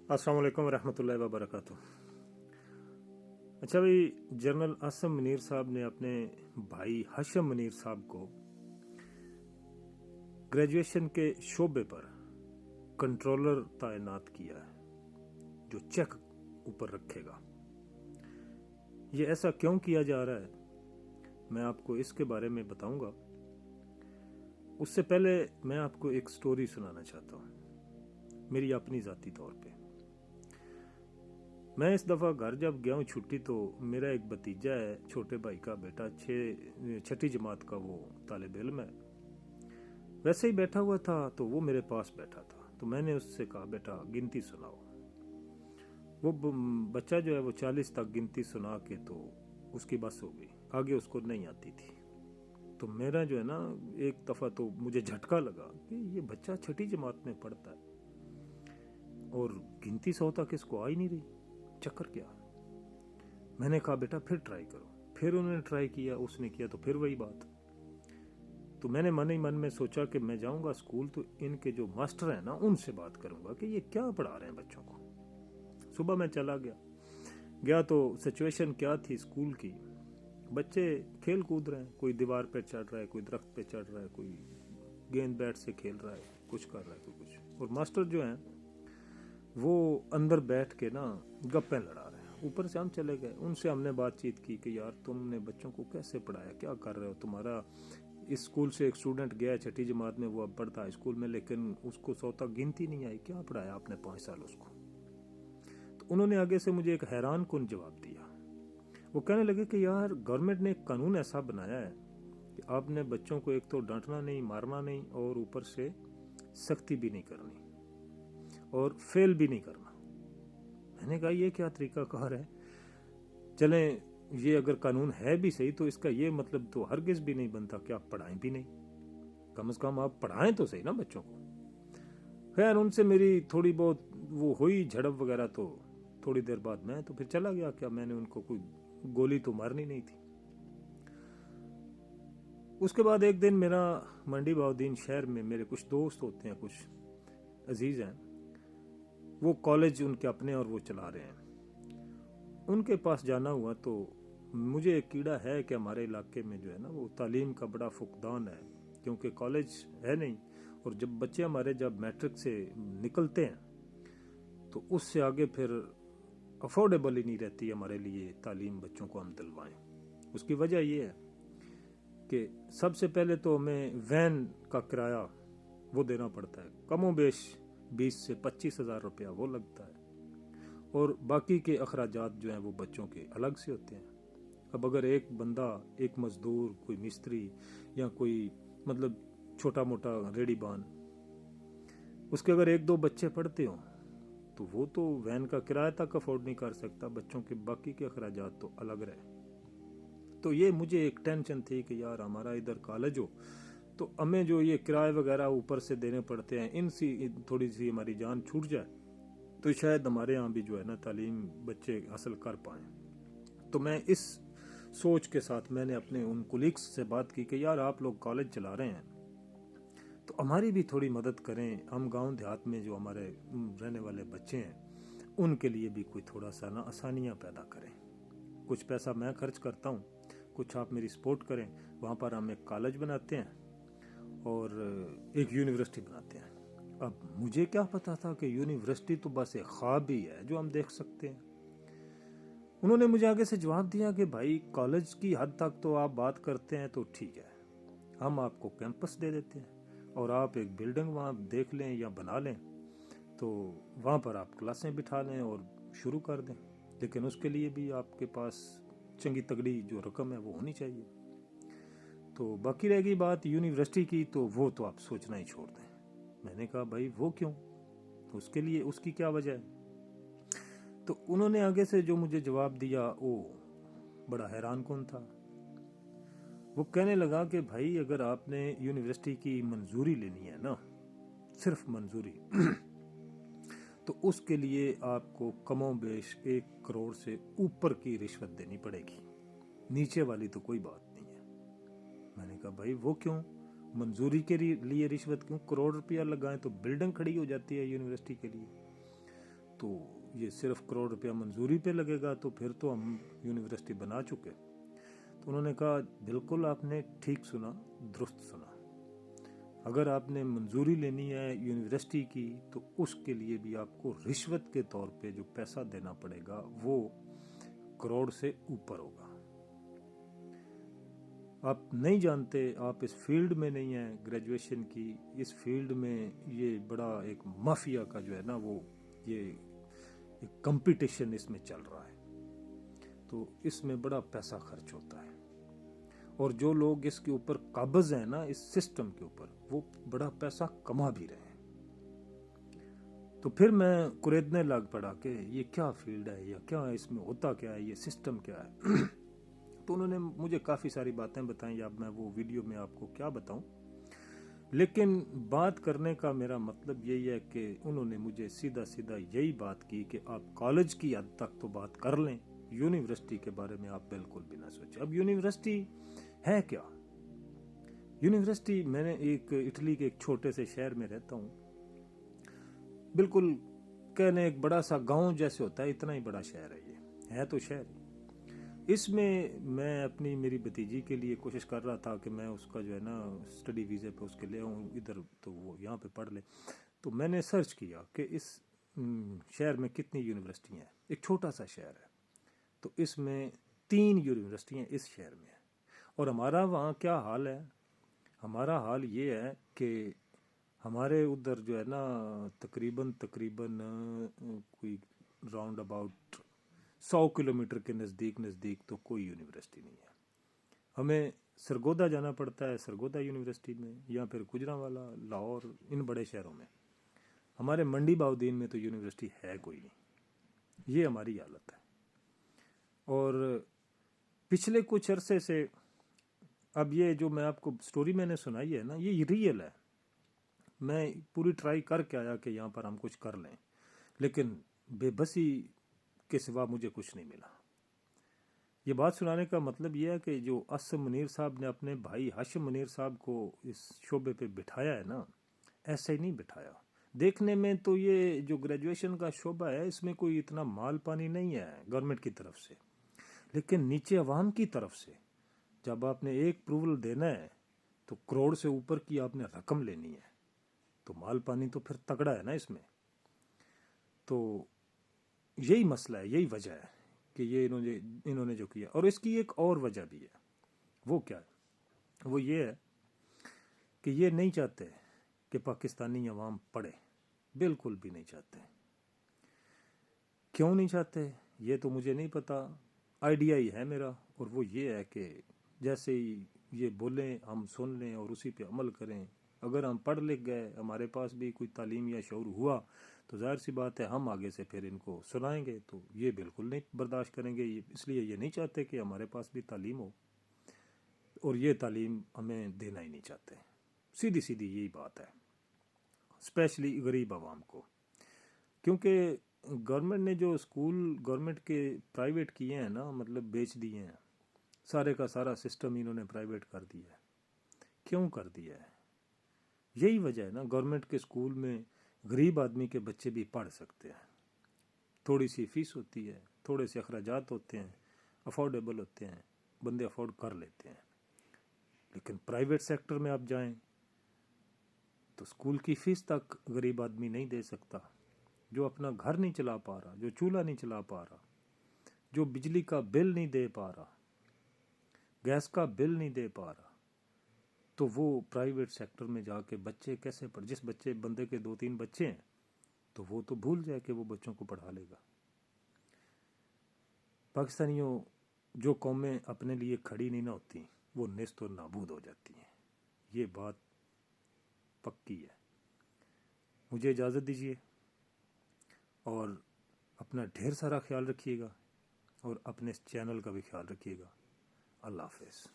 अस्सलाम वालेकुम रहमतुल्लाहि व बरकातुहू। अच्छा भाई, जनरल आसम मुनीर साहब ने अपने भाई हाशिम मुनीर साहब को ग्रेजुएशन के शोबे पर कंट्रोलर तैनात किया है जो चेक ऊपर रखेगा। ये ऐसा क्यों किया जा रहा है मैं आपको इसके बारे में बताऊंगा। उससे पहले मैं आपको एक स्टोरी सुनाना चाहता हूँ मेरी अपनी ज़ाती तौर पे। मैं इस दफ़ा घर जब गया हूँ छुट्टी, तो मेरा एक भतीजा है, छोटे भाई का बेटा, छठी जमात का वो तालिब इल्म है। वैसे ही बैठा हुआ था तो वो मेरे पास बैठा था, तो मैंने उससे कहा बेटा गिनती सुनाओ। वो बच्चा जो है वो 40 तक गिनती सुना के तो उसकी बस हो गई, आगे उसको नहीं आती थी। तो मेरा जो है ना, एक दफ़ा तो मुझे झटका लगा कि ये बच्चा छठी जमात में पढ़ता है और गिनती 100 तक इसको आ ही नहीं रही, चक्कर क्या। मैंने कहा बेटा फिर ट्राई करो। फिर उन्होंने ट्राई किया, उसने किया तो फिर वही बात। तो मैंने मन ही मन में सोचा कि मैं जाऊंगा स्कूल तो इनके जो मास्टर हैं ना उनसे बात करूंगा कि ये क्या पढ़ा रहे हैं बच्चों को। सुबह मैं चला गया तो सिचुएशन क्या थी स्कूल की, बच्चे खेल कूद रहे हैं, कोई दीवार पे चढ़ रहा है, कोई दरख्त पे चढ़ रहा है, कोई गेंद बैट से खेल रहा है, कुछ कर रहा है, कोई कुछ। और मास्टर जो हैं वो अंदर बैठ के ना गप्पे लड़ा रहे हैं। ऊपर से हम चले गए, उनसे हमने बातचीत की कि यार तुमने बच्चों को कैसे पढ़ाया, क्या कर रहे हो, तुम्हारा इस स्कूल से एक स्टूडेंट गया छठी जमात में, वो अब पढ़ता है स्कूल में, लेकिन उसको 100 तक गिनती नहीं आई, क्या पढ़ाया आपने 5 साल उसको। तो उन्होंने आगे से मुझे एक हैरान कुन जवाब दिया। वो कहने लगे कि यार गवर्नमेंट ने एक कानून ऐसा बनाया है कि आपने बच्चों को एक तो डांटना नहीं, मारना नहीं, और ऊपर से सख्ती भी नहीं करनी और फेल भी नहीं करना। मैंने कहा ये क्या तरीका कार है। चलें, ये अगर कानून है भी सही तो इसका ये मतलब तो हरगिज भी नहीं बनता कि आप पढ़ाएं भी नहीं, कम से कम आप पढ़ाएं तो सही ना बच्चों को। खैर उनसे मेरी थोड़ी बहुत वो हुई झड़प वगैरह, तो थोड़ी देर बाद मैं तो फिर चला गया। क्या मैंने उनको कोई गोली तो मारनी नहीं थी। उसके बाद एक दिन मेरा मंडी बाउद्दीन शहर में मेरे कुछ दोस्त होते हैं, कुछ अजीज हैं, वो कॉलेज उनके अपने और वो चला रहे हैं, उनके पास जाना हुआ। तो मुझे एक कीड़ा है कि हमारे इलाके में जो है ना वो तालीम का बड़ा फुकदान है, क्योंकि कॉलेज है नहीं। और जब बच्चे हमारे जब मैट्रिक से निकलते हैं तो उससे आगे फिर अफोर्डेबल ही नहीं रहती हमारे लिए तालीम बच्चों को हम दिलवाएं। उसकी वजह ये है कि सबसे पहले तो हमें वैन का किराया वो देना पड़ता है, कमो बेश 20 से 25 हज़ार रुपया वो लगता है, और बाकी के अखराजात जो हैं वो बच्चों के अलग से होते हैं। अब अगर एक बंदा, एक मजदूर, कोई मिस्त्री या कोई मतलब छोटा मोटा रेडी बान, उसके अगर एक दो बच्चे पढ़ते हो तो वो तो वैन का किराया तक अफोर्ड नहीं कर सकता, बच्चों के बाकी के अखराजात तो अलग रहे। तो ये मुझे एक टेंशन थी कि यार हमारा इधर कॉलेज हो तो हमें जो ये किराए वगैरह ऊपर से देने पड़ते हैं, इनसी थोड़ी सी हमारी जान छूट जाए तो शायद हमारे यहाँ भी जो है ना तालीम बच्चे हासिल कर पाएँ। तो मैं इस सोच के साथ मैंने अपने उन कुलीग्स से बात की कि यार आप लोग कॉलेज चला रहे हैं तो हमारी भी थोड़ी मदद करें, हम गांव देहात में जो हमारे रहने वाले बच्चे हैं उनके लिए भी कोई थोड़ा सा ना आसानियाँ पैदा करें। कुछ पैसा मैं खर्च करता हूँ, कुछ आप मेरी सपोर्ट करें। वहाँ पर हम एक कॉलेज बनाते हैं और एक यूनिवर्सिटी बनाते हैं। अब मुझे क्या पता था कि यूनिवर्सिटी तो बस एक ख्वाब ही है जो हम देख सकते हैं। उन्होंने मुझे आगे से जवाब दिया कि भाई कॉलेज की हद तक तो आप बात करते हैं तो ठीक है, हम आपको कैंपस दे देते हैं और आप एक बिल्डिंग वहाँ देख लें या बना लें, तो वहाँ पर आप क्लासें बिठा लें और शुरू कर दें, लेकिन उसके लिए भी आपके पास चंगी तगड़ी जो रकम है वो होनी चाहिए। तो बाकी रहेगी बात यूनिवर्सिटी की, तो वो तो आप सोचना ही छोड़ दें। मैंने कहा भाई वो क्यों, उसके लिए उसकी क्या वजह है। तो उन्होंने आगे से जो मुझे जवाब दिया वो बड़ा हैरान कौन था। वो कहने लगा कि भाई अगर आपने यूनिवर्सिटी की मंजूरी लेनी है ना, सिर्फ मंजूरी तो उसके लिए आपको कमो बेश 1 करोड़ से ऊपर की रिश्वत देनी पड़ेगी, नीचे वाली तो कोई बात नहीं है। मैंने कहा भाई वो क्यों, मंजूरी के लिए रिश्वत क्यों, 1 करोड़ रुपया लगाएं तो बिल्डिंग खड़ी हो जाती है यूनिवर्सिटी के लिए। تو یہ صرف کروڑ روپیہ منظوری پہ لگے گا تو پھر تو ہم یونیورسٹی بنا چکے. تو انہوں نے کہا بالکل آپ نے ٹھیک سنا, درست سنا. اگر آپ نے منظوری لینی ہے یونیورسٹی کی تو اس کے لیے بھی آپ کو رشوت کے طور پہ جو پیسہ دینا پڑے گا وہ کروڑ سے اوپر ہوگا. آپ نہیں جانتے, آپ اس فیلڈ میں نہیں ہیں گریجویشن کی, اس فیلڈ میں یہ بڑا ایک مافیا کا جو ہے نا وہ یہ ایک کمپٹیشن اس میں چل رہا ہے, تو اس میں بڑا پیسہ خرچ ہوتا ہے. اور جو لوگ اس کے اوپر قابض ہیں نا اس سسٹم کے اوپر, وہ بڑا پیسہ کما بھی رہے ہیں. تو پھر میں قریدنے لگ پڑا کہ یہ کیا فیلڈ ہے یا کیا اس میں ہوتا کیا ہے, یہ سسٹم کیا ہے. تو انہوں نے مجھے کافی ساری باتیں بتائیں, اب میں وہ ویڈیو میں آپ کو کیا بتاؤں. لیکن بات کرنے کا میرا مطلب یہی ہے کہ انہوں نے مجھے سیدھا سیدھا یہی بات کی کہ آپ کالج کی حد تک تو بات کر لیں, یونیورسٹی کے بارے میں آپ بالکل بھی نہ سوچیں. اب یونیورسٹی ہے کیا؟ یونیورسٹی, میں نے ایک اٹلی کے ایک چھوٹے سے شہر میں رہتا ہوں, بالکل کہنے ایک بڑا سا گاؤں جیسے ہوتا ہے اتنا ہی بڑا شہر ہے. یہ ہے تو شہر ہی. اس میں اپنی میری بھتیجی کے لیے کوشش کر رہا تھا کہ میں اس کا جو ہے نا اسٹڈی ویزے پہ اس کے لے آؤں ادھر, تو وہ یہاں پہ پڑھ لے. تو میں نے سرچ کیا کہ اس شہر میں کتنی یونیورسٹیاں ہیں. ایک چھوٹا سا شہر ہے, تو اس میں 3 یونیورسٹیاں اس شہر میں ہیں. اور ہمارا وہاں کیا حال ہے؟ ہمارا حال یہ ہے کہ ہمارے ادھر جو ہے نا تقریباً کوئی راؤنڈ اباؤٹ 100 کلومیٹر کے نزدیک تو کوئی یونیورسٹی نہیں ہے. ہمیں سرگودا جانا پڑتا ہے سرگودا یونیورسٹی میں, یا پھر گجرانوالہ, لاہور, ان بڑے شہروں میں. ہمارے منڈی باؤدین میں تو یونیورسٹی ہے کوئی نہیں. یہ ہماری حالت ہے. اور پچھلے کچھ عرصے سے, اب یہ جو میں آپ کو سٹوری میں نے سنائی ہے نا یہ ریئل ہے. میں پوری ٹرائی کر کے آیا کہ یہاں پر ہم کچھ کر لیں, لیکن بے بسی کے سوا مجھے کچھ نہیں ملا. یہ بات سنانے کا مطلب یہ ہے کہ جو اسم منیر صاحب نے اپنے بھائی ہاشم منیر صاحب کو اس شعبے پہ بٹھایا ہے نا, ایسے ہی نہیں بٹھایا. دیکھنے میں تو یہ جو گریجویشن کا شعبہ ہے اس میں کوئی اتنا مال پانی نہیں ہے گورنمنٹ کی طرف سے, لیکن نیچے عوام کی طرف سے جب آپ نے ایک اپروول دینا ہے تو کروڑ سے اوپر کی آپ نے رقم لینی ہے, تو مال پانی تو پھر تگڑا ہے نا اس میں. تو یہی مسئلہ ہے, یہی وجہ ہے کہ یہ انہوں نے جو کیا. اور اس کی ایک اور وجہ بھی ہے. وہ کیا ہے؟ وہ یہ ہے کہ یہ نہیں چاہتے کہ پاکستانی عوام پڑھے, بالکل بھی نہیں چاہتے. کیوں نہیں چاہتے یہ تو مجھے نہیں پتا, آئیڈیا ہی ہے میرا, اور وہ یہ ہے کہ جیسے ہی یہ بولیں ہم سن لیں اور اسی پہ عمل کریں. اگر ہم پڑھ لکھ گئے, ہمارے پاس بھی کوئی تعلیم یا شعور ہوا, تو ظاہر سی بات ہے ہم آگے سے پھر ان کو سنائیں گے, تو یہ بالکل نہیں برداشت کریں گے. اس لیے یہ نہیں چاہتے کہ ہمارے پاس بھی تعلیم ہو, اور یہ تعلیم ہمیں دینا ہی نہیں چاہتے. سیدھی یہی بات ہے, اسپیشلی غریب عوام کو. کیونکہ گورنمنٹ نے جو اسکول گورنمنٹ کے پرائیویٹ کیے ہیں نا, مطلب بیچ دیے ہیں, سارے کا سارا سسٹم انہوں نے پرائیویٹ کر دیا ہے. کیوں کر دیا ہے؟ یہی وجہ ہے نا, گورنمنٹ کے اسکول میں غریب آدمی کے بچے بھی پڑھ سکتے ہیں. تھوڑی سی فیس ہوتی ہے, تھوڑے سے اخراجات ہوتے ہیں, افورڈیبل ہوتے ہیں, بندے افورڈ کر لیتے ہیں. لیکن پرائیویٹ سیکٹر میں آپ جائیں تو اسکول کی فیس تک غریب آدمی نہیں دے سکتا, جو اپنا گھر نہیں چلا پا رہا, جو چولہا نہیں چلا پا رہا, جو بجلی کا بل نہیں دے پا رہا, گیس کا بل نہیں دے پا رہا, تو وہ پرائیویٹ سیکٹر میں جا کے بچے کیسے پڑھ. جس بندے کے 2-3 بچے ہیں تو وہ تو بھول جائے کہ وہ بچوں کو پڑھا لے گا. پاکستانیوں, جو قومیں اپنے لیے کھڑی نہیں نہ ہوتی وہ نیست و نابود ہو جاتی ہیں. یہ بات پکی ہے. مجھے اجازت دیجیے, اور اپنا ڈھیر سارا خیال رکھیے گا, اور اپنے اس چینل کا بھی خیال رکھیے گا. اللہ حافظ.